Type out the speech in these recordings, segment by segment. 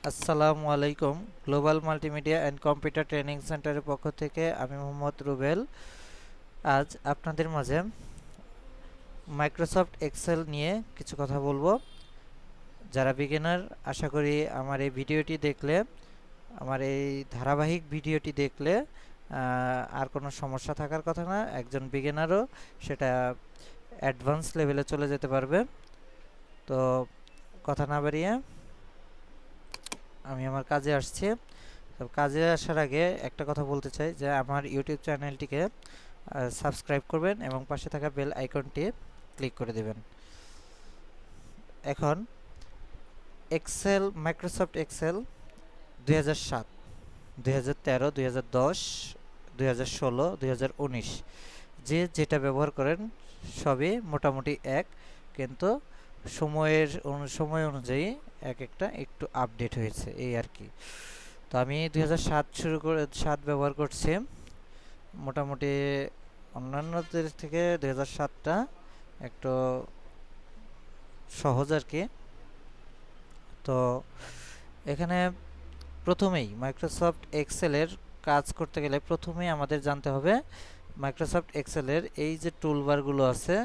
আসসালামু আলাইকুম। Global multimedia and computer training সেন্টারের পক্ষ থেকে আমি মোহাম্মদ রুবেল আজ আপনাদের মাঝে মাইক্রোসফট এক্সেল নিয়ে কিছু কথা বলবো। যারা বিগিনার, আশা করি আমার এই ভিডিওটি দেখলে, আমার এই ধারাবাহিক ভিডিওটি দেখলে আর কোনো সমস্যা থাকার কথা না। একজন বিগিনারও সেটা অ্যাডভান্স লেভেলে চলে যেতে পারবে। তো কথা না বাড়িয়ে আমি আমার কাজে আসছি। তো কাজে আসার আগে একটা কথা বলতে চাই যে আমার ইউটিউব চ্যানেলটিকে সাবস্ক্রাইব করবেন এবং পাশে থাকা বেল আইকনটি ক্লিক করে দেবেন। এখন এক্সেল, মাইক্রোসফট এক্সেল 2007, 2013, 2010, 2016, 2019 যে যেটা ব্যবহার করেন সবই মোটামুটি এক, কিন্তু সময় অনুযায়ী এক একটা একটু আপডেট হয়েছে, এই আর কি। তো আমি 2007 ব্যবহার করছি। মোটামুটি অন্যান্যদের থেকে 2007টা একটু সহজ আর কি। তো এখানে প্রথমেই মাইক্রোসফট এক্সেলের কাজ করতে গেলে প্রথমেই আমাদের জানতে হবে মাইক্রোসফট এক্সেলের এই যে টুলবারগুলো আছে,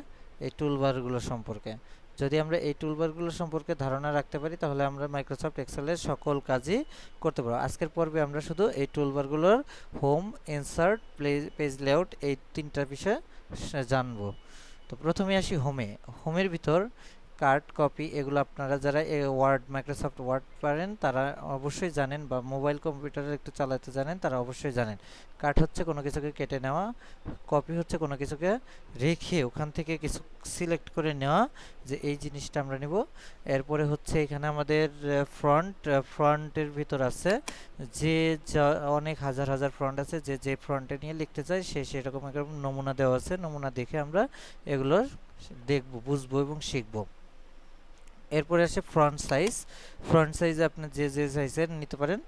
এই টুলবারগুলো সম্পর্কে। যদি আমরা এই টুলবারগুলো সম্পর্কে ধারণা রাখতে পারি তাহলে আমরা মাইক্রোসফট এক্সেলের সকল কাজই করতে পারবো। আজকের পর্বে আমরা শুধু এই টুলবারগুলোর হোম, ইনসার্ট, পেজ লেআউট এই তিনটা বিষয় জানবো। তো প্রথমে আসি হোমে। হোমের ভিতর কাট, কপি, এগুলো আপনারা যারা ওয়ার্ড, মাইক্রোসফট ওয়ার্ড পারেন তারা অবশ্যই জানেন, বা মোবাইল কম্পিউটারে একটু চালাতে জানেন তারা অবশ্যই জানেন। কাট হচ্ছে কোনো কিছুকে কেটে নেওয়া, কপি হচ্ছে কোনো কিছুকে রেখে ওখান থেকে কিছু সিলেক্ট করে নেওয়া, যে এই জিনিসটা আমরা নিব। এরপরে হচ্ছে এখানে আমাদের ফ্রন্টের ভিতর আছে যে অনেক হাজার হাজার ফ্রন্ট আছে, যে যে ফ্রন্টে নিয়ে লিখতে চাই সে সেরকম এরকম নমুনা দেওয়া আছে। নমুনা দেখে আমরা এগুলোর দেখবো, বুঝবো এবং শিখবো। এরপরে আসে ফ্রন্ট সাইজ। ফ্রন্ট সাইজ আপনি যে যে সাইজের নিতে পারেন।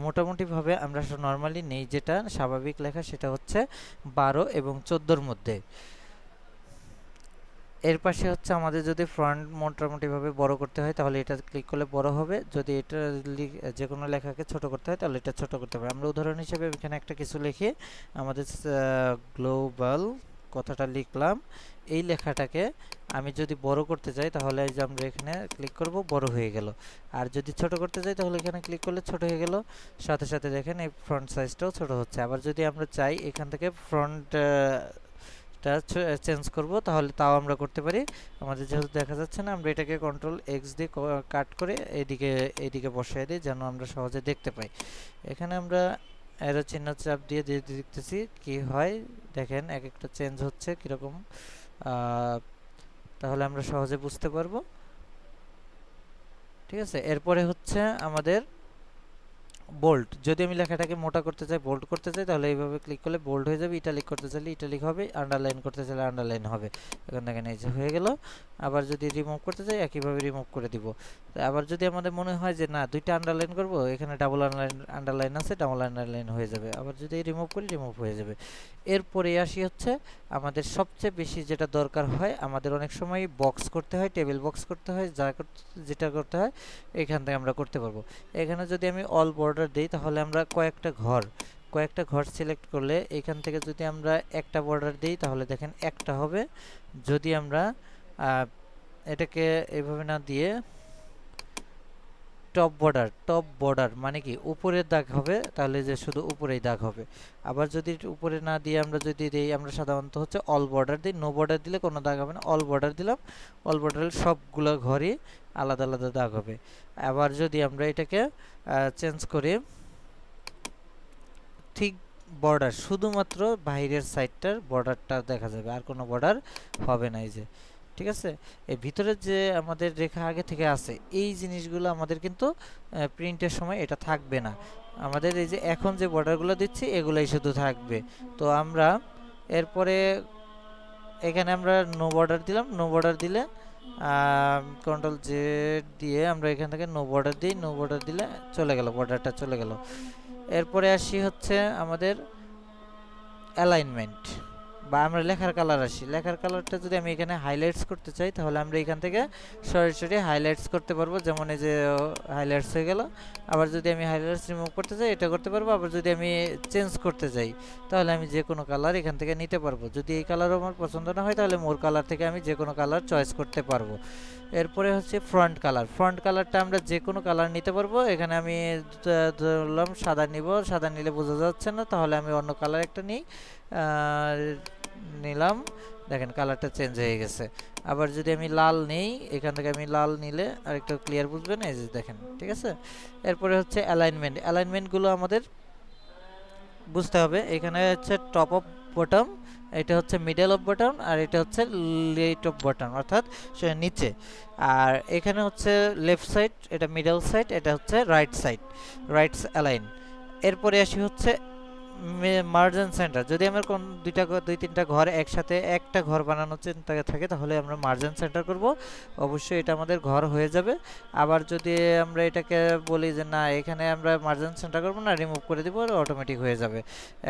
মোটামুটিভাবে আমরা নর্মালি নেই যেটা স্বাভাবিক লেখা, সেটা হচ্ছে 12 এবং 14-র মধ্যে। এর পাশে হচ্ছে আমাদের যদি ফ্রন্ট মোটামুটিভাবে বড় করতে হয় তাহলে এটা ক্লিক করলে বড় হবে, যদি এটা যে কোনো লেখাকে ছোট করতে হয় তাহলে এটা ছোট করতে হবে। আমরা উদাহরণ হিসেবে এখানে একটা কিছু লিখে আমাদের গ্লোবাল কথাটা লিখলাম। এই লেখাটাকে আমি যদি বড় করতে চাই তাহলে এই যে আমরা এখানে ক্লিক করব, বড় হয়ে গেল। আর যদি ছোট করতে চাই তাহলে এখানে ক্লিক করলে ছোট হয়ে গেল। সাথে সাথে দেখেন এই ফ্রন্ট সাইজটাও ছোট হচ্ছে। আবার যদি আমরা চাই এখান থেকে ফ্রন্টটা চেঞ্জ করব তাহলে তাও আমরা করতে পারি। আমাদের যেহেতু দেখা যাচ্ছে না, আমরা এটাকে কন্ট্রোল এক্স দিয়ে কাট করে এইদিকে বসাই দিই যেন আমরা সহজে দেখতে পাই। এখানে আমরা অ্যারো চিহ্ন চাপ দিয়ে দেখতেছি কি হয়। দেখেন এক একটা চেঞ্জ হচ্ছে কীরকম, তাহলে আমরা সহজে বুঝতে পারবো। ঠিক আছে, এরপরে হচ্ছে আমাদের বোল্ড। যদি আমি লেখাটাকে মোটা করতে চাই, বোল্ড করতে চাই, তাহলে এইভাবে ক্লিক করলে বোল্ড হয়ে যাবে। ইটালিক করতে চাইলে ইটালিক হবে, আন্ডারলাইন করতে চাইলে আন্ডারলাইন হবে। এখন দেখেন এই যে হয়ে গেল। আবার যদি রিমুভ করতে চাই একইভাবে রিমুভ করে দিব। আবার যদি আমাদের মনে হয় যে না দুইটা আন্ডারলাইন করব, এখানে ডাবল আন্ডারলাইন আছে, ডাবল আন্ডারলাইন হয়ে যাবে। আবার যদি রিমুভ করি রিমুভ হয়ে যাবে। এরপরে আসি হচ্ছে আমাদের সবচেয়ে বেশি যেটা দরকার হয়, আমাদের অনেক সময় বক্স করতে হয়, টেবিল বক্স করতে হয়, যেটা করতে হয় এখান থেকে আমরা করতে পারবো। এখানে যদি আমি অল বর্ডার দিই তাহলে আমরা কয়েকটা ঘর সিলেক্ট করলে এখান থেকে যদি আমরা একটা বর্ডার দিই তাহলে দেখেন একটা হবে। যদি আমরা এটাকে এইভাবে না দিয়ে টপ বর্ডার মানে কি উপরের দাগ হবে, তাহলে যে শুধু উপরেই দাগ হবে। আবার যদি উপরে না দিয়ে আমরা যদি দিই, আমরা সাধারণত হচ্ছে অল বর্ডার দিই। নো বর্ডার দিলে কোনো দাগ হবে না, অল বর্ডার দিলাম। অল বর্ডারের সবগুলো ঘরই আলাদা আলাদা দাগ হবে। আবার যদি আমরা এটাকে চেঞ্জ করি ঠিক বর্ডার, শুধুমাত্র বাইরের সাইডটার বর্ডারটা দেখা যাবে, আর কোনো বর্ডার হবে না। এই যে ঠিক আছে, এই ভিতরে যে আমাদের রেখা আগে থেকে আছে এই জিনিসগুলো আমাদের কিন্তু প্রিন্টের সময় এটা থাকবে না। আমাদের এই যে এখন যে বর্ডারগুলো দিচ্ছি এগুলাই শুধু থাকবে। তো আমরা এরপরে এখানে আমরা নো বর্ডার দিলাম। নো বর্ডার দিলে কন্ট্রোল জেড দিয়ে আমরা এখান থেকে নো বর্ডার দিই। নো বর্ডার দিলে চলে গেল, বর্ডারটা চলে গেল। এরপরে আসি হচ্ছে আমাদের অ্যালাইনমেন্ট। বা আমরা লেখার কালার আসি, লেখার কালারটা যদি আমি এখানে হাইলাইটস করতে চাই তাহলে আমরা এখান থেকে সরাসরি হাইলাইটস করতে পারবো, যেমন এই যে হাইলাইটস হয়ে গেল। আবার যদি আমি হাইলাইটস রিমুভ করতে চাই এটা করতে পারবো। আবার যদি আমি চেঞ্জ করতে চাই তাহলে আমি যে কোনো কালার এখান থেকে নিতে পারবো। যদি এই কালারও আমার পছন্দ না হয় তাহলে মোর কালার থেকে আমি যে কোনো কালার চয়েস করতে পারবো। এরপরে হচ্ছে ফ্রন্ট কালার। ফ্রন্ট কালারটা আমরা যে কোনো কালার নিতে পারবো। এখানে আমি ধরলাম সাদা নিব, সাদা নিলে বোঝা যাচ্ছে না, তাহলে আমি অন্য কালার একটা নিই, নিলাম, দেখেন কালারটা চেঞ্জ হয়ে গেছে। আবার যদি আমি লাল নেই, এখান থেকে আমি লাল নিলে আরেকটু ক্লিয়ার বুঝবেন, এই যে দেখেন, ঠিক আছে। এরপরে হচ্ছে অ্যালাইনমেন্ট। অ্যালাইনমেন্টগুলো আমাদের বুঝতে হবে। এখানে হচ্ছে টপ অফ বটম, এটা হচ্ছে মিডল অফ বটম, আর এটা হচ্ছে লেট অফ বটম, অর্থাৎ নিচে। আর এখানে হচ্ছে লেফট সাইড, এটা মিডল সাইড, এটা হচ্ছে রাইট সাইড, রাইটস অ্যালাইন। এরপরে আসি হচ্ছে মার্জিন সেন্টার। যদি আমার কোন দুই তিনটা ঘর একসাথে একটা ঘর বানানোর চিন্তা থাকে তাহলে আমরা মার্জিন সেন্টার করব, অবশ্যই এটা আমাদের ঘর হয়ে যাবে। আবার যদি আমরা এটাকে বলি যে না এখানে আমরা মার্জিন সেন্টার করব না, রিমুভ করে দিব, অটোমেটিক হয়ে যাবে।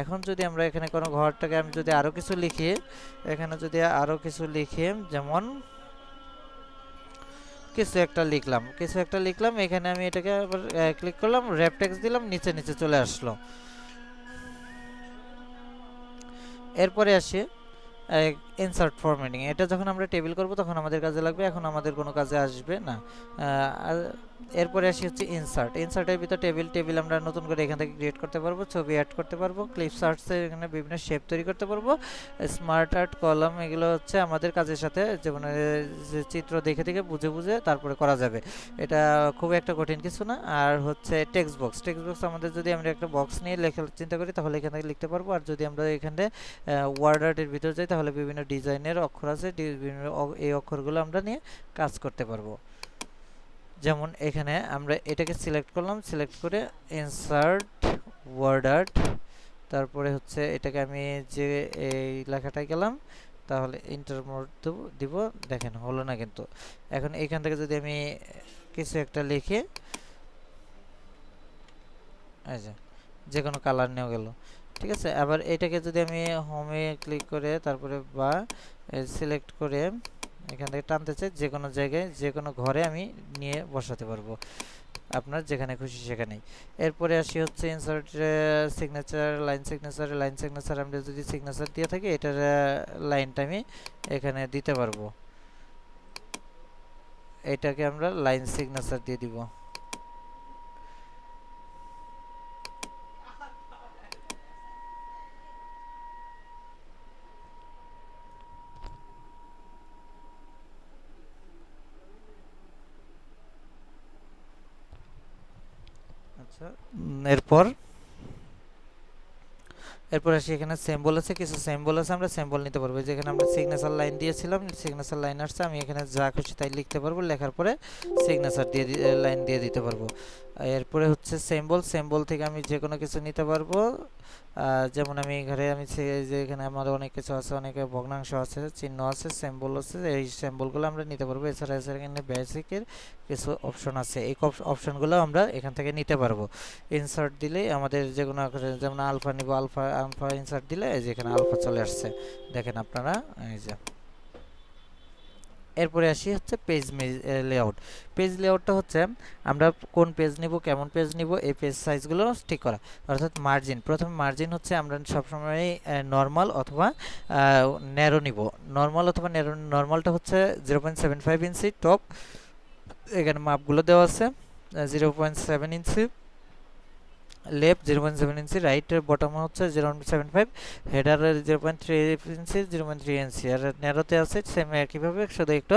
এখন যদি আমরা এখানে কোনো ঘরটাকে আমি যদি আরও কিছু লিখি, এখানে যদি আরও কিছু লিখি, যেমন কিছু একটা লিখলাম, এখানে আমি এটাকে আবার ক্লিক করলাম, র্যাপ টেক্সট দিলাম, নিচে নিচে চলে আসলো। এরপরে আসি ইনসার্ট ফরম্যাটিং। এটা যখন আমরা টেবিল করব তখন আমাদের কাজে লাগবে, এখন আমাদের কোনো কাজে আসবে না। এরপরে আসি হচ্ছে ইনসার্ট। ইনসার্টের ভিতর টেবিল আমরা নতুন করে এখান থেকে ক্রিয়েট করতে পারবো, ছবি অ্যাড করতে পারবো, ক্লিপস আর্টসের এখানে বিভিন্ন শেপ তৈরি করতে পারবো, স্মার্ট আর্ট কলাম, এগুলো হচ্ছে আমাদের কাজের সাথে যেমন যে চিত্র দেখে দেখে বুঝে বুঝে তারপরে করা যাবে, এটা খুব একটা কঠিন কিছু না। আর হচ্ছে টেক্সট বক্স আমাদের যদি আমরা একটা বক্স নিয়ে লেখার চিন্তা করি তাহলে এখান থেকে লিখতে পারবো। আর যদি আমরা এখানে ওয়ার্ড আর্টের ভিতর যাই তাহলে বিভিন্ন ডিজাইনের অক্ষর আছে, বিভিন্ন এই অক্ষরগুলো আমরা নিয়ে কাজ করতে পারবো। যেমন এখানে আমরা এটাকে সিলেক্ট করলাম, সিলেক্ট করে ইনসার্ট ওয়ার্ড আর্ট, তারপরে হচ্ছে এটাকে আমি যে এই লেখাটায় গেলাম, তাহলে ইন্টার মোড দিব, দেখেন হলো না কিন্তু। এখন এখান থেকে যদি আমি কিছু একটা লিখে এই যে কোনো কালার নিয়ে গেল, ঠিক আছে। আবার এটাকে যদি আমি হোমে ক্লিক করে তারপরে বা সিলেক্ট করে এখান থেকে টানতে চাই, যে কোনো জায়গায় যে কোনো ঘরে আমি নিয়ে বসাতে পারবো, আপনার যেখানে খুশি সেখানেই। এরপরে আসি হচ্ছে ইনসার্ট সিগনেচার, লাইন সিগনেচার আমরা যদি সিগনেচার দিয়ে থাকি এটার লাইনটা আমি এখানে দিতে পারবো, এটাকে আমরা লাইন সিগনেচার দিয়ে দিব। আচ্ছা, এরপর আসি এখানে সিম্বল আছে, কিছু সিম্বল আছে, আমরা সিম্বল নিতে পারবো। যেখানে আমরা সিগনেচার লাইন দিয়েছিলাম, সিগনেচার লাইন আসছে, আমি এখানে যা খুশি তাই লিখতে পারবো, লেখার পরে সিগনেচার দিয়ে লাইন দিয়ে দিতে পারবো। এরপরে হচ্ছে সিম্বল থেকে আমি যে কোনো কিছু নিতে পারবো, যেমন আমি ঘরে আমি যে এখানে আমাদের অনেক কিছু আছে, অনেক ভগ্নাংশ আছে, চিহ্ন আছে, সিম্বল আছে, এই সিম্বলগুলো আমরা নিতে পারবো। এছাড়া এখানে বেসিকের কিছু অপশন আছে, এই অপশনগুলো আমরা এখান থেকে নিতে পারবো। ইনসার্ট দিলে আমাদের যে কোনো, যেমন আলফা নিব, আলফা ইনসার্ট দিলে এই যে এখানে আলফা চলে আসছে, দেখেন আপনারা এই যে। এরপরে আসি হচ্ছে পেজ লেআউট। পেজ লেআউটটা হচ্ছে আমরা কোন পেজ নিব, কেমন পেজ নিব, এই পেজ সাইজগুলো ঠিক করা, অর্থাৎ মার্জিন। প্রথমে মার্জিন হচ্ছে আমরা সবসময় নর্মাল অথবা ন্যারো নিব। নর্মাল অথবা ন্যারো, নর্মালটা হচ্ছে 0.75 ইঞ্চি টপ, এখানে মাপগুলো দেওয়া আছে, 0.7 ইঞ্চি লেফট, 0.7 ইঞ্চি রাইট, বটম হচ্ছে 0.75, হেডার 0.3 ইঞ্চি, 0.3 ইঞ্চি। আর ন্যারোতে আছে সেম একইভাবে, শুধু একটু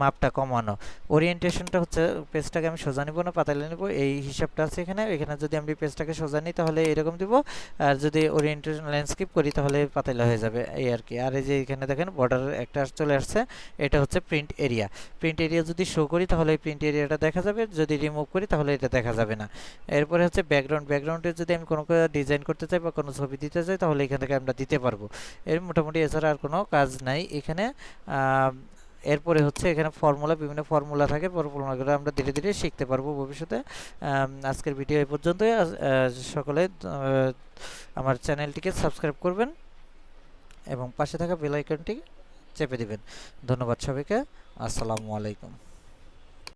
মাপটা কমানো। ওরিয়েন্টেশনটা হচ্ছে পেজটাকে আমি সোজা নিব না পাতালে নিব, এই হিসাবটা আছে এখানে। এখানে যদি আমি পেজটাকে সোজা নিই তাহলে এরকম দিব, আর যদি ওরিয়েন্টেশন ল্যান্ডস্কেপ করি তাহলে পাতালে হয়ে যাবে, এই আর কি। আর এই যে এখানে দেখেন বর্ডার একটা চলে আসছে, এটা হচ্ছে প্রিন্ট এরিয়া। প্রিন্ট এরিয়া যদি শো করি তাহলে এই প্রিন্ট এরিয়াটা দেখা যাবে, যদি রিমুভ করি তাহলে এটা দেখা যাবে না। এরপরে হচ্ছে ব্যাকগ্রাউন্ডে যদি আমি কোনো ডিজাইন করতে চাই বা কোনো ছবি দিতে চাই তাহলে এখান থেকে আমরা দিতে পারবো। এর মোটামুটি এছাড়া আর কোনো কাজ নাই এখানে। এরপরে হচ্ছে এখানে ফর্মুলা, বিভিন্ন ফর্মুলা থাকে, ফর্মুলাগুলো আমরা ধীরে ধীরে শিখতে পারবো ভবিষ্যতে। আজকের ভিডিও এই পর্যন্তই। সকলে আমার চ্যানেলটিকে সাবস্ক্রাইব করবেন। এবং পাশে থাকা বেল আইকনটি চেপে দিবেন। ধন্যবাদ সবাইকে। আসসালামু আলাইকুম।